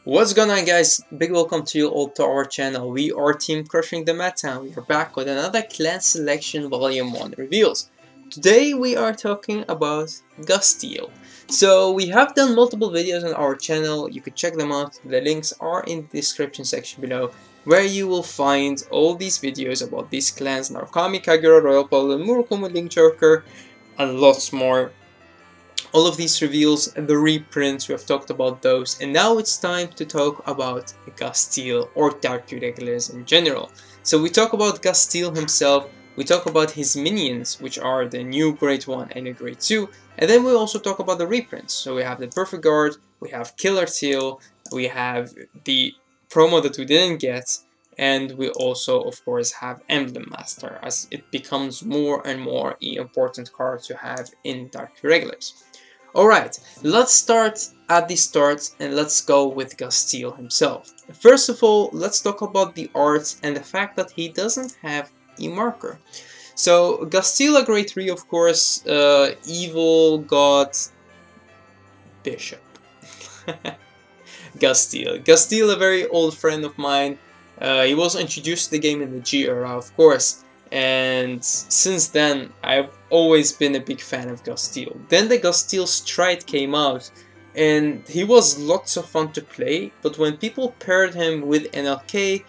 What's going on, guys? Big welcome to you all to our channel. We are Team Crushing the Meta and we are back with another Clan Selection Volume 1 reveals. Today we are talking about Gasteel. So we have done multiple videos on our channel, you could check them out. The links are in the description section below, where you will find all these videos about these clans: Narukami, Kagura, Royal Paladin, Murakami, Link Joker, and lots more. All of these reveals and the reprints, we have talked about those, and now it's time to talk about Gasteel or Dark Irregulars in general. So we talk about Gasteel himself, we talk about his minions, which are the new Grade 1 and a Grade 2, and then we also talk about the reprints. So we have the Perfect Guard, we have Killer Teal, we have the promo that we didn't get, and we also of course have Emblem Master, as it becomes more and more an important card to have in Dark Irregulars. Alright, let's start at the start and let's go with Gasteel himself. First of all, let's talk about the art and the fact that he doesn't have a marker. So Gasteel, a Grade 3, of course, evil god bishop. Gasteel, a very old friend of mine. He was introduced to the game in the G era, of course, and since then I've always been a big fan of Gasteel. Then the Gasteel Stride came out and he was lots of fun to play, but when people paired him with NLK,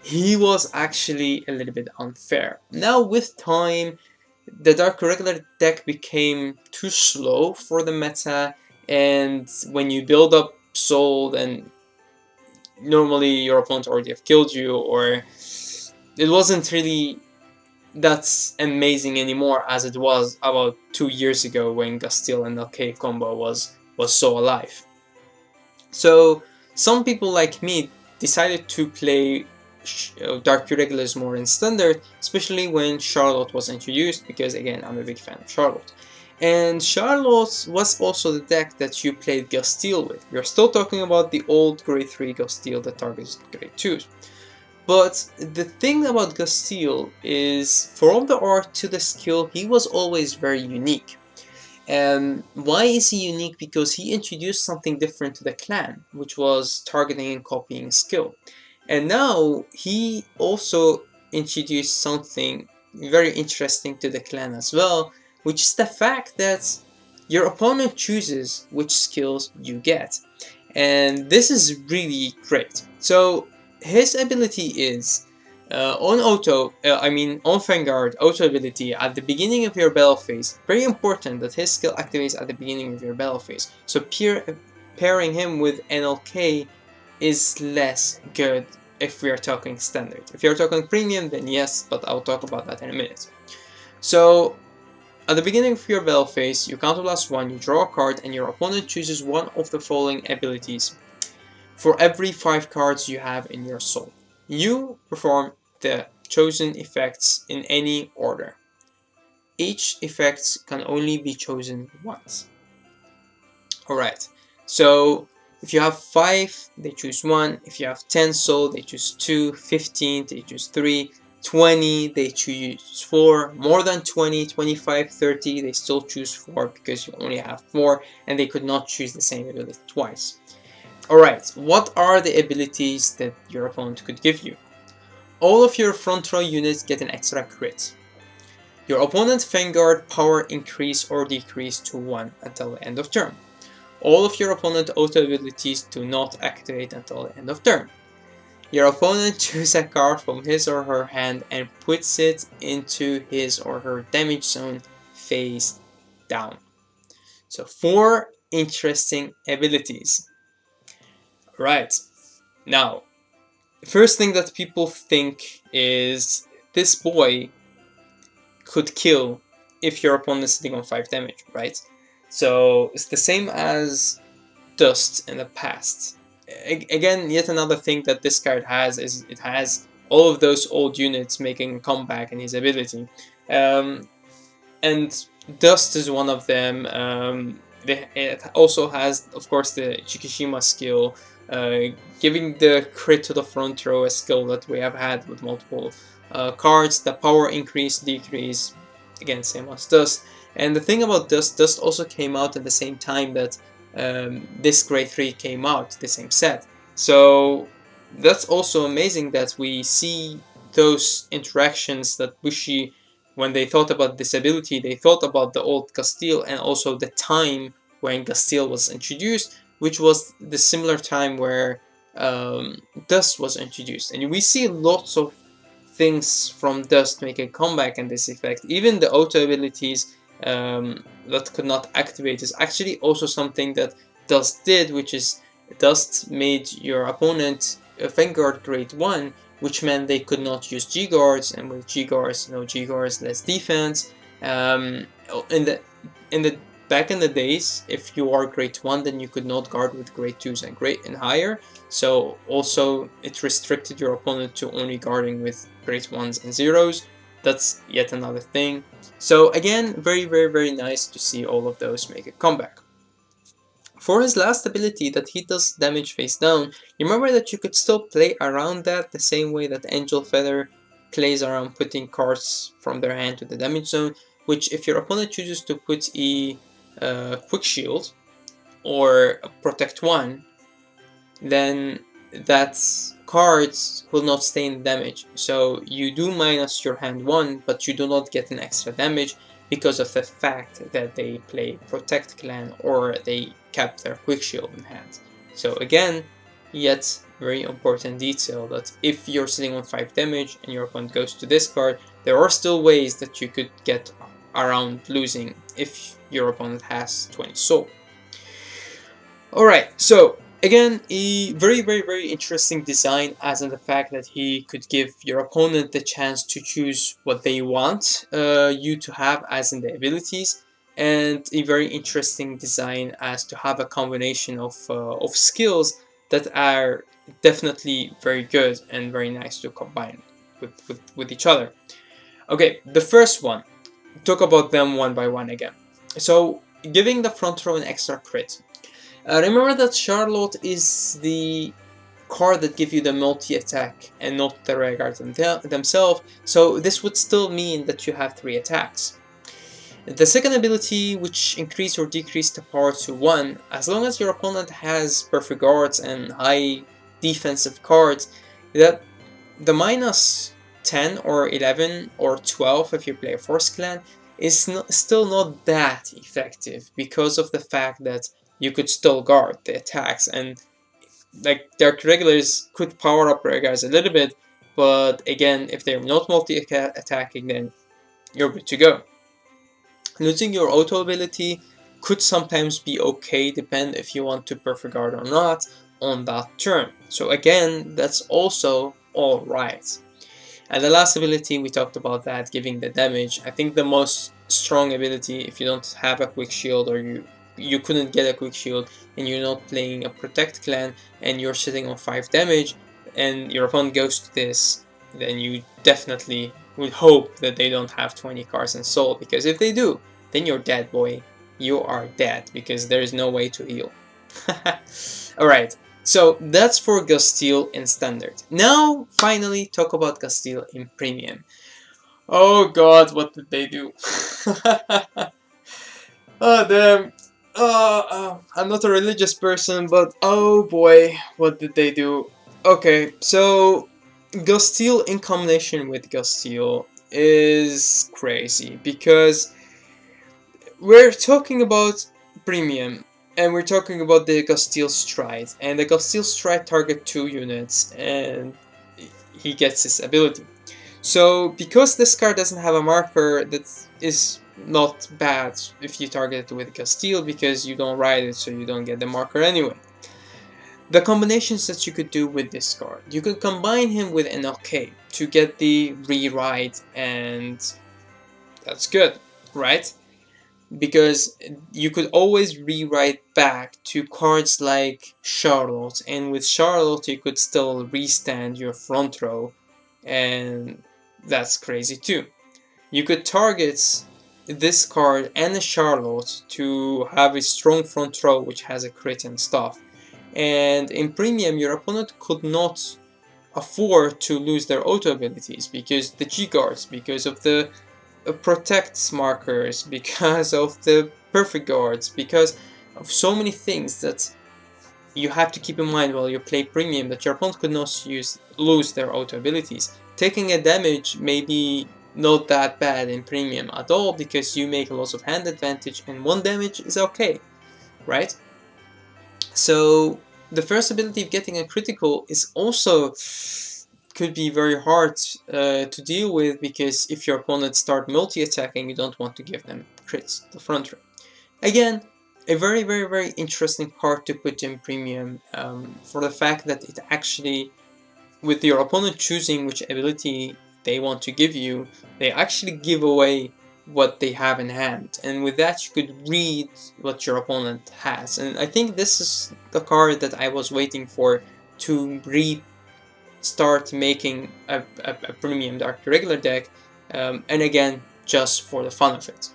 he was actually a little bit unfair. Now with time, the Dark Irregular deck became too slow for the meta, and when you build up soul, then normally your opponent already have killed you, or it wasn't really that's amazing anymore as it was about 2 years ago when Gasteel and NLK combo was so alive. So some people like me decided to play Dark Irregulars more in Standard, especially when Charlotte was introduced, because again, I'm a big fan of Charlotte. And Charlotte was also the deck that you played Gasteel with. We're still talking about the old Grade 3 Gasteel that targets Grade 2s. But the thing about Gasteel is, from the art to the skill, he was always very unique. And why is he unique? Because he introduced something different to the clan, which was targeting and copying skill. And now he also introduced something very interesting to the clan as well, which is the fact that your opponent chooses which skills you get. And this is really great. So his ability is on Vanguard, auto ability at the beginning of your battle phase. Very important that his skill activates at the beginning of your battle phase. So pairing him with NLK is less good if we are talking standard. If you're talking premium, then yes, but I'll talk about that in a minute. So at the beginning of your battle phase, you counterblast 1, you draw a card, and your opponent chooses one of the following abilities for every 5 cards you have in your soul. You perform the chosen effects in any order. Each effect can only be chosen once. Alright, so if you have 5, they choose 1. If you have 10 soul, they choose 2. 15, they choose 3. 20, they choose 4. More than 20, 25, 30, they still choose 4 because you only have 4 and they could not choose the same ability twice. Alright, what are the abilities that your opponent could give you? All of your front row units get an extra crit. Your opponent's Vanguard power increase or decrease to 1 until the end of turn. All of your opponent's auto abilities do not activate until the end of turn. Your opponent chooses a card from his or her hand and puts it into his or her damage zone face down. So 4 interesting abilities. Right, now, first thing that people think is this boy could kill if your opponent is sitting on 5 damage, right? So it's the same as Dust in the past. Again, yet another thing that this card has is it has all of those old units making a comeback in his ability. And Dust is one of them. It also has, of course, the Chikishima skill, giving the crit to the front row, a skill that we have had with multiple cards. The power increase, decrease, again, same as Dust. And the thing about Dust also came out at the same time that this Grade 3 came out, the same set. So that's also amazing that we see those interactions that Bushi, when they thought about this ability, they thought about the old Castile and also the time when Castile was introduced, which was the similar time where Dust was introduced. And we see lots of things from Dust make a comeback in this effect. Even the auto abilities that could not activate is actually also something that Dust did, which is Dust made your opponent a Vanguard grade 1, which meant they could not use G-guards, and with G-guards, no G-guards, less defense. In the back in the days, if you are grade 1, then you could not guard with grade 2s and higher. So also it restricted your opponent to only guarding with grade 1s and 0s. That's yet another thing. So again, very, very, very nice to see all of those make a comeback. For his last ability that he does damage face down, remember that you could still play around that the same way that Angel Feather plays around putting cards from their hand to the damage zone, which if your opponent chooses to put a Quick Shield or Protect 1, then that cards will not stay in damage. So you do minus your hand 1, but you do not get an extra damage because of the fact that they play Protect Clan or they kept their Quick Shield in hand. So again, yet very important detail that if you're sitting on 5 damage and your opponent goes to discard, there are still ways that you could get around losing if your opponent has 20 soul. Alright, so again, a very, very, very interesting design, as in the fact that he could give your opponent the chance to choose what they want you to have, as in the abilities, and a very interesting design as to have a combination of skills that are definitely very good and very nice to combine with each other. Okay, the first one, talk about them one by one again. So, giving the front row an extra crit. Remember that Charlotte is the card that gives you the multi-attack and not the Irregulars themselves, so this would still mean that you have 3 attacks. The second ability, which increase or decrease the power to 1, as long as your opponent has perfect guards and high defensive cards, that the minus 10 or 11 or 12 if you play a Force Clan is still not that effective because of the fact that you could still guard the attacks, and like Dark Regulars could power up Regulars a little bit, but again, if they're not multi-attacking, then you're good to go. Losing your auto ability could sometimes be okay, depend if you want to perfect guard or not on that turn. So again, that's also alright. And the last ability, we talked about that, giving the damage. I think the most strong ability, if you don't have a quick shield or you couldn't get a quick shield and you're not playing a Protect Clan and you're sitting on 5 damage and your opponent goes to this, then you definitely would hope that they don't have 20 cards in soul, because if they do, then you're dead, boy. You are dead because there is no way to heal. Alright, so that's for Castile in Standard. Now, finally, talk about Castile in Premium. Oh god, what did they do? Oh damn. I'm not a religious person, but oh boy, what did they do? Okay, so Castile in combination with Castile is crazy, because we're talking about Premium and we're talking about the Castile Stride, and the Castile Stride target 2 units and he gets his ability. So because this card doesn't have a marker, that is not bad if you target it with Castile, because you don't ride it, so you don't get the marker anyway. The combinations that you could do with this card, you could combine him with NLK to get the re-ride, and that's good, right? Because you could always rewrite back to cards like Charlotte, and with Charlotte you could still restand your front row, and that's crazy too. You could target this card and a Charlotte to have a strong front row which has a crit and stuff, and in Premium your opponent could not afford to lose their auto abilities because the G-guards, because of the protects markers, because of the perfect guards, because of so many things that you have to keep in mind while you play premium that your opponent could not lose their auto abilities. Taking a damage may be not that bad in premium at all because you make a loss of hand advantage and 1 damage is okay, right? So the first ability of getting a critical is also could be very hard to deal with, because if your opponent start multi-attacking, you don't want to give them crits the front row. Again, a very interesting card to put in premium for the fact that it actually, with your opponent choosing which ability they want to give you, they actually give away what they have in hand, and with that you could read what your opponent has. And I think this is the card that I was waiting for to start making a premium Dark Irregular deck, and again, just for the fun of it.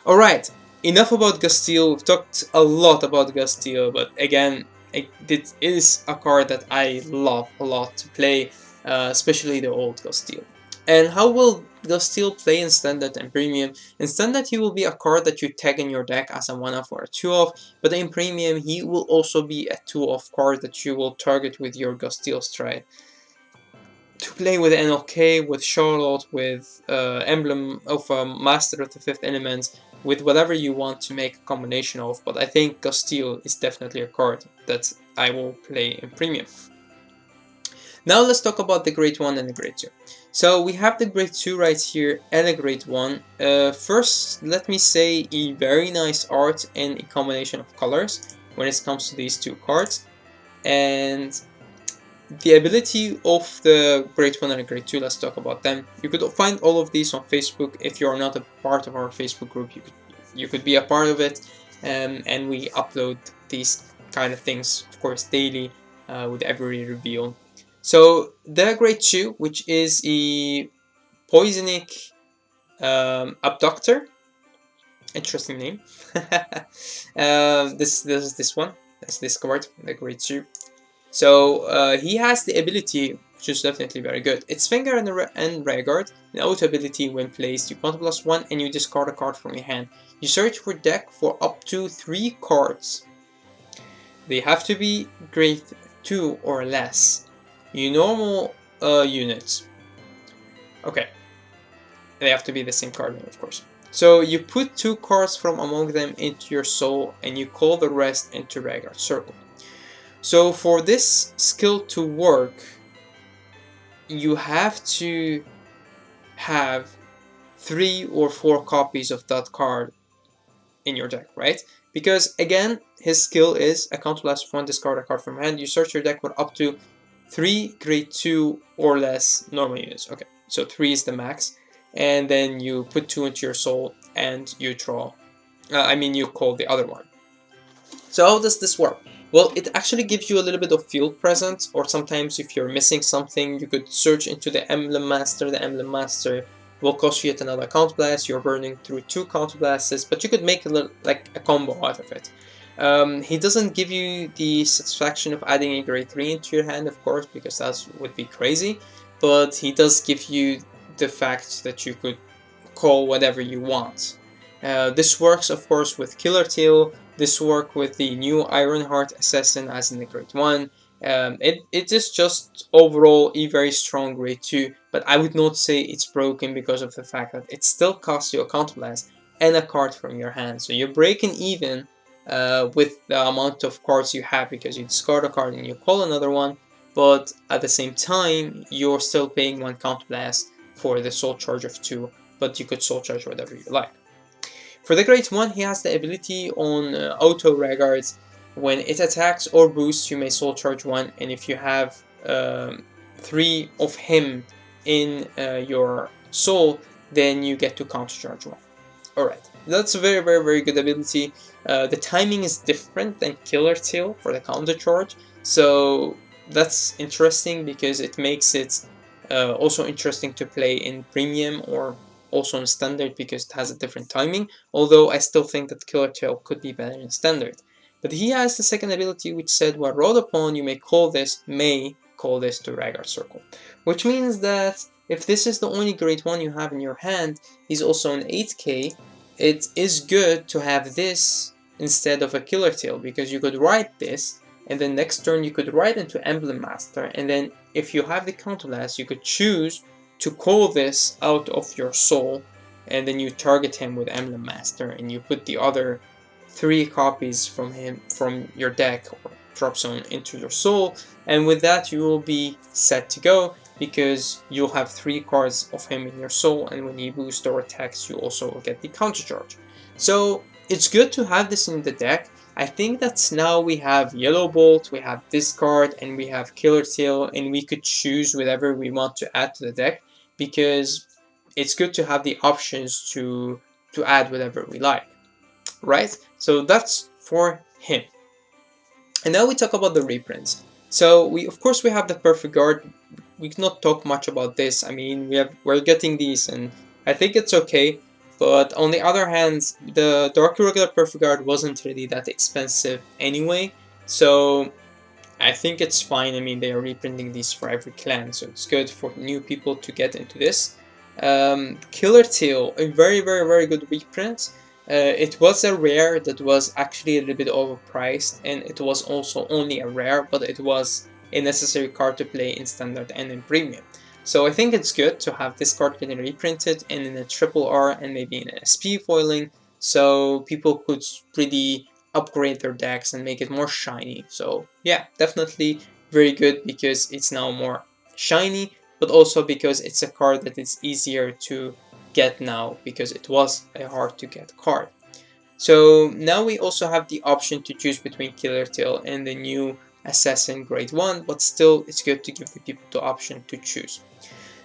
Alright, enough about Gasteel. We've talked a lot about Gasteel, but again, it is a card that I love a lot to play, especially the old Gasteel. And how will Gasteel play in Standard and Premium? In Standard, he will be a card that you tag in your deck as a 1-off or a 2-off, but in Premium, he will also be a 2-off card that you will target with your Gasteel Stride. To play with NLK, with Charlotte, with Emblem of Master of the Fifth Element, with whatever you want to make a combination of, but I think Gasteel is definitely a card that I will play in Premium. Now let's talk about the Grade 1 and the Grade 2. So we have the Grade 2 right here and a Grade 1. First, let me say a very nice art and a combination of colors when it comes to these two cards. And the ability of the Grade 1 and the Grade 2, let's talk about them. You could find all of these on Facebook. If you are not a part of our Facebook group, you could be a part of it. And we upload these kind of things, of course, daily with every reveal. So the Grade 2, which is a Poisonic Abductor. Interesting name. This is this one. That's this card, the Grade 2. So he has the ability, which is definitely very good. It's Vanguard and Vanguard. An auto ability when placed, you counter +1 and you discard a card from your hand. You search your deck for up to 3 cards. They have to be Grade 2 or less. Your normal units. Okay. They have to be the same card name, of course. So you put 2 cards from among them into your soul and you call the rest into Vanguard Circle. So for this skill to work, you have to have 3 or 4 copies of that card in your deck, right? Because again, his skill is a counter +1, discard a card from hand. You search your deck for up to 3 Grade 2 or less normal units. Okay, so 3 is the max. And then you put 2 into your soul and you draw. You call the other one. So how does this work? Well, it actually gives you a little bit of field presence, or sometimes if you're missing something, you could search into the Emblem Master. The Emblem Master will cost you yet another Counterblast. You're burning through 2 Counterblasts, but you could make a little, like a combo out of it. He doesn't give you the satisfaction of adding a Grade 3 into your hand, of course, because that would be crazy, but he does give you the fact that you could call whatever you want. This works, of course, with Killer Tail. This works with the new Ironheart Assassin as in the Grade 1. It is just overall a very strong Grade 2, but I would not say it's broken because of the fact that it still costs you a Counterblast and a card from your hand. So you're breaking even with the amount of cards you have, because you discard a card and you call another one, but at the same time, you're still paying 1 Counterblast for the Soul Charge of 2, but you could Soul Charge whatever you like. For the Grade 1, he has the ability on Auto Regards. When it attacks or boosts, you may Soul Charge 1, and if you have 3 of him in your soul, then you get to Counter Charge 1. Alright, that's a very good ability. The timing is different than Killer Tail for the Counter Charge, so that's interesting because it makes it also interesting to play in Premium or also in Standard because it has a different timing, although I still think that Killer Tail could be better in Standard. But he has the second ability which said, when rolled upon, you may call this to Vanguard Circle. Which means that if this is the only Grade 1 you have in your hand, he's also an 8k, it is good to have this instead of a Killer Tail, because you could write this and then next turn you could ride into Emblem Master, and then if you have the counterblast, you could choose to call this out of your soul, and then you target him with Emblem Master, and you put the other 3 copies from him from your deck or drop zone into your soul, and with that you will be set to go, because you'll have 3 cards of him in your soul, and when he boosts or attacks you also will get the counter charge. So it's good to have this in the deck. I think that now we have Yellow Bolt, we have this card, and we have Killer Tail, and we could choose whatever we want to add to the deck, because it's good to have the options to add whatever we like, right? So that's for him. And now we talk about the reprints. So of course we have the Perfect Guard. We cannot talk much about this. I mean, we're getting these, and I think it's okay. But on the other hand, the Dark Irregular Perfect Guard wasn't really that expensive anyway, so I think it's fine. I mean, they are reprinting these for every clan, so it's good for new people to get into this. Killer Tail, a very, very, very good reprint. It was a rare that was actually a little bit overpriced, and it was also only a rare, but it was a necessary card to play in Standard and in Premium. So I think it's good to have this card getting reprinted and in a RRR and maybe in an SP foiling, so people could really upgrade their decks and make it more shiny. So yeah, definitely very good, because it's now more shiny, but also because it's a card that is easier to get now, because it was a hard to get card. So now we also have the option to choose between Killer Tail and the new Assassin Grade 1, but still it's good to give the people the option to choose.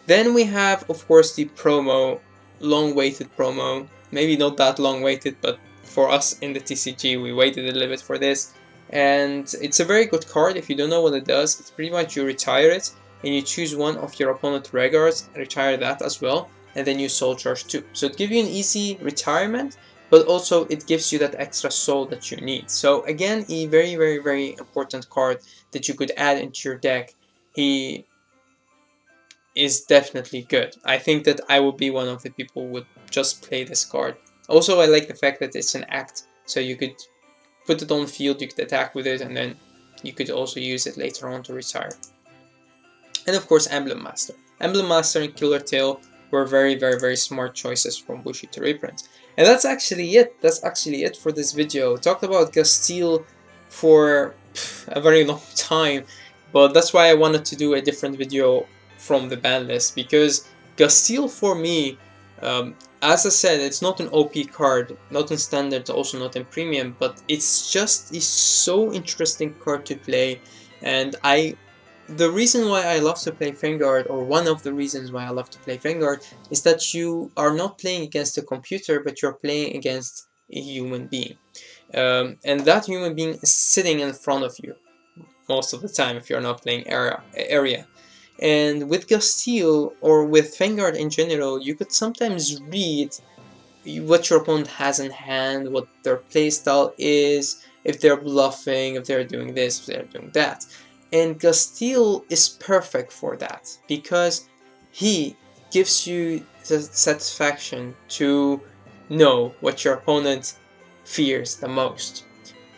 Then we have, of course, the promo, long-waited promo. Maybe not that long-waited, but for us in the TCG, we waited a little bit for this. And it's a very good card. If you don't know what it does, it's pretty much you retire it, and you choose one of your opponent's Regulars, retire that as well, and then you soul charge 2. So it gives you an easy retirement, but also it gives you that extra soul that you need. So again, a very, very, very important card that you could add into your deck. He is definitely good. I think that I would be one of the people who would just play this card. Also, I like the fact that it's an act, so you could put it on field, you could attack with it, and then you could also use it later on to retire. And of course, Emblem Master. Emblem Master and Killer Tail were very, very, very smart choices from Bushi to reprint. And that's actually it. That's actually it for this video. Talked about Gasteel for a very long time, but that's why I wanted to do a different video from the ban list, because Gasteel for me, as I said, it's not an OP card, not in Standard, also not in Premium, but it's just a so interesting card to play. And the reason why I love to play Vanguard, or one of the reasons why I love to play Vanguard, is that you are not playing against a computer, but you're playing against a human being. And that human being is sitting in front of you most of the time if you're not playing area. And with Gasteel, or with Vanguard in general, you could sometimes read what your opponent has in hand, what their playstyle is, if they're bluffing, if they're doing this, if they're doing that. And Gasteel is perfect for that, because he gives you the satisfaction to know what your opponent fears the most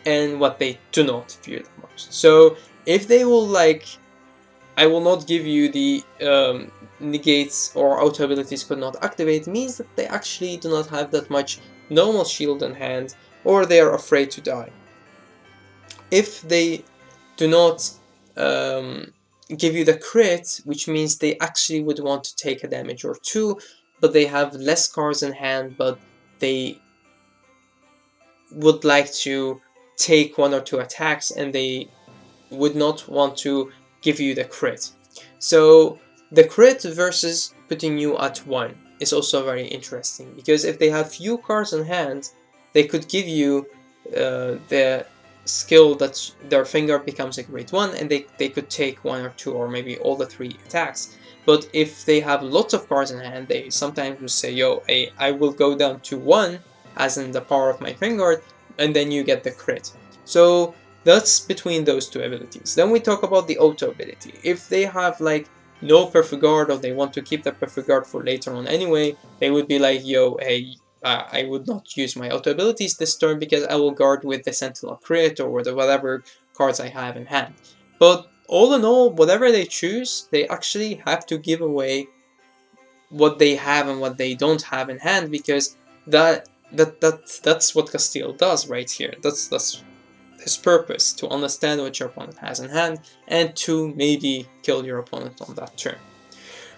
and what they do not fear the most. So if they will I will not give you the negates or auto abilities could not activate, means that they actually do not have that much normal shield in hand, or they are afraid to die. If they do not give you the crit, which means they actually would want to take a damage or 2, but they have less cards in hand, but they would like to take 1 or 2 attacks, and they would not want to give you the crit. So the crit versus putting you at 1 is also very interesting, because if they have few cards in hand, they could give you the skill that their finger becomes a grade 1, and they could take 1 or 2 or maybe all the 3 attacks. But if they have lots of cards in hand, they sometimes will say, yo, I will go down to 1, as in the power of my finger, and then you get the crit. So that's between those 2 abilities. Then we talk about the auto ability. If they have no Perfect Guard, or they want to keep the Perfect Guard for later on anyway, they would be like, yo, hey, I would not use my auto abilities this turn, because I will guard with the Sentinel crit or with whatever cards I have in hand. But all in all, whatever they choose, they actually have to give away what they have and what they don't have in hand, because that's what Castile does right here. That's his purpose, to understand what your opponent has in hand and to maybe kill your opponent on that turn.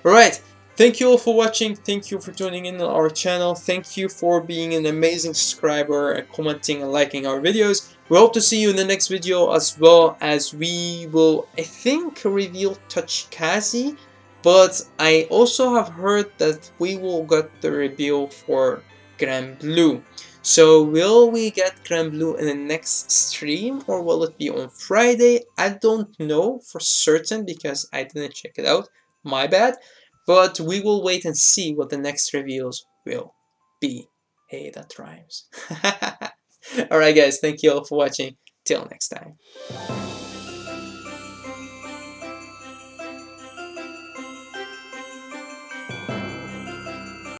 Alright, thank you all for watching, thank you for tuning in on our channel, thank you for being an amazing subscriber and commenting and liking our videos. We hope to see you in the next video, as well as we will, I think, reveal Touchkazi, but I also have heard that we will get the reveal for Grand Blue. So will we get Grand Blue in the next stream, or will it be on Friday? I don't know for certain because I didn't check it out, my bad. But we will wait and see what the next reveals will be. Hey, that rhymes. Alright guys, thank you all for watching. Till next time.